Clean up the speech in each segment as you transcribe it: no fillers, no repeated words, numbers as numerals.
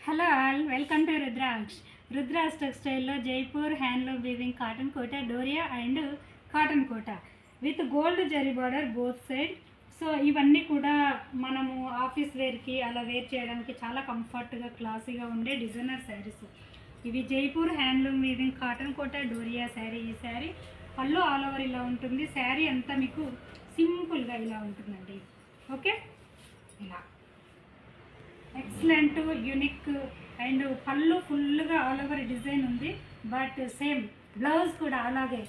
Hello all, welcome to Rudraksh. Rudraksh టెక్స్టైల్లో Jaipur handloom weaving cotton Kota, Doria and cotton Kota with gold zari border both side. So ఇవన్నీ కూడా మనము office వేర్కి అలా వేర్ చేయడానికి చాలా కంఫర్ట్గా క్లాసీగా ఉండే డిజైనర్ శారీస్. ఇవి Jaipur handloom weaving cotton Kota doria sari. ఈ శారీ పళ్ళు ఆల్ ఓవర్ ఇలా ఉంటుంది. శారీ అంతా మీకు సింపుల్గా ఇలా ఉంటుందండి. ఓకే, ఇలా ఎక్సలెంట్ యూనిక్ అండ్ పళ్ళు ఫుల్గా ఆల్ ఓవర్ డిజైన్ ఉంది. బట్ సేమ్ బ్లౌజ్ కూడా అలాగే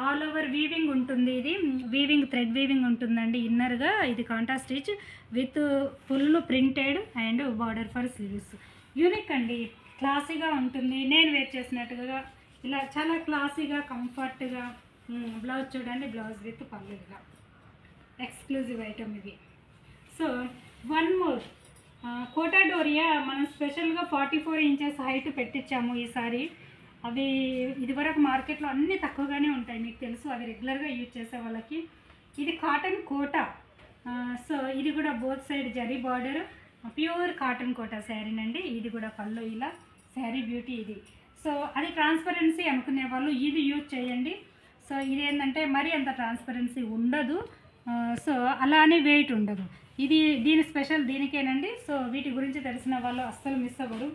ఆల్ ఓవర్ వీవింగ్ ఉంటుంది. ఇది వీవింగ్ థ్రెడ్ వీవింగ్ ఉంటుందండి. ఇన్నర్గా ఇది contrast stitch with full printed and border for sleeves. Unique అండి, క్లాసీగా ఉంటుంది. నేను వేర్ చేసినట్టుగా ఇలా చాలా క్లాసీగా కంఫర్ట్గా. బ్లౌజ్ చూడండి, బ్లౌజ్ విత్ పళ్ళు ఇలా ఎక్స్క్లూజివ్ ఐటమ్ ఇది. So one more Kota Doria మనం స్పెషల్గా 44 ఇంచెస్ హైట్ పెట్టించాము ఈసారి. అవి ఇదివరకు మార్కెట్లో అన్నీ తక్కువగానే ఉంటాయి, మీకు తెలుసు. అవి రెగ్యులర్గా యూజ్ చేసే వాళ్ళకి. ఇది కాటన్ కోటా. సో ఇది కూడా both side zari border, pure cotton Kota శారీనండి. ఇది కూడా పళ్ళు ఇలా శారీ బ్యూటీ ఇది. సో అది ట్రాన్స్పరెన్సీ అనుకునే వాళ్ళు ఇది యూజ్ చేయండి. సో ఇది ఏంటంటే మరీ అంత ట్రాన్స్పరెన్సీ ఉండదు. సో అలానే వెయిట్ ఉండదు. ఇది దీని స్పెషల్ దీనికేనండి. సో వీటి గురించి తెలిసిన వాళ్ళు అస్సలు మిస్ అవ్వరు.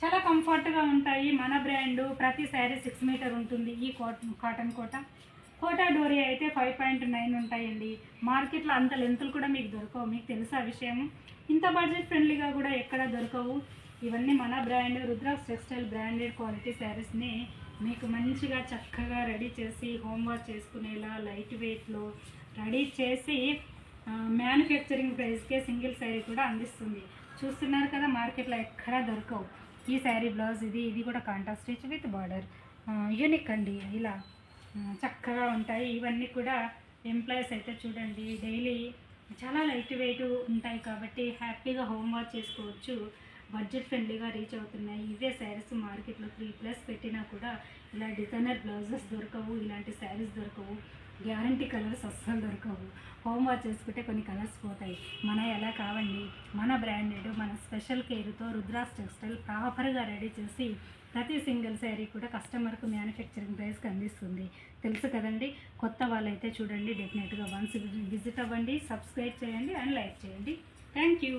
చాలా కంఫర్ట్గా ఉంటాయి. మన బ్రాండు ప్రతి శారీ 6 మీటర్ ఉంటుంది. ఈ కాటన్ కోటా డోరియా అయితే 5.9 ఉంటాయండి. మార్కెట్లో అంత లెంతులు కూడా మీకు దొరకవు, మీకు తెలుసా విషయం. ఇంత బడ్జెట్ ఫ్రెండ్లీగా కూడా ఎక్కడ దొరకవు. ఇవన్నీ మన brand Rudraksh textile branded quality శారీస్ని మీకు మంచిగా చక్కగా రెడీ చేసి హోంవర్క్ చేసుకునేలా లైట్ వెయిట్లో రెడీ చేసి మ్యానుఫ్యాక్చరింగ్ ప్రైస్కే సింగిల్ శారీ కూడా అందిస్తుంది. చూస్తున్నారు కదా, మార్కెట్లో ఎక్కడా దొరకవు. ఈ శారీ బ్లౌజ్ ఇది కూడా contrast stitch with border. Unique అండి, ఇలా చక్కగా ఉంటాయి. ఇవన్నీ కూడా ఎంప్లాయీస్ అయితే చూడండి డైలీ చాలా లైట్ వెయిట్ ఉంటాయి కాబట్టి హ్యాపీగా హోంవర్క్ చేసుకోవచ్చు. బడ్జెట్ ఫ్రెండ్లీగా రీచ్ అవుతున్నాయి. ఇవే శారీస్ మార్కెట్లో 3+ పెట్టినా కూడా ఇలా డిజైనర్ బ్లౌజెస్ దొరకవు, ఇలాంటి శారీస్ దొరకవు. గ్యారంటీ కలర్స్ అస్సలు దొరకవు. హోంవర్క్ చేసుకుంటే కొన్ని కలర్స్ పోతాయి. మన ఎలా కావండి, మన బ్రాండెడ్ మన స్పెషల్ కేర్తో రుద్రాక్ష్ టెక్స్టైల్ ప్రాపర్గా రెడీ చేసి ప్రతి సింగిల్ శారీ కూడా కస్టమర్కు మ్యానుఫ్యాక్చరింగ్ ప్రైస్కి అందిస్తుంది. తెలుసు కదండి. కొత్త వాళ్ళైతే చూడండి, డెఫినెట్గా వన్స్ విజిట్ అవ్వండి, సబ్స్క్రైబ్ చేయండి అండ్ లైక్ చేయండి. Thank you.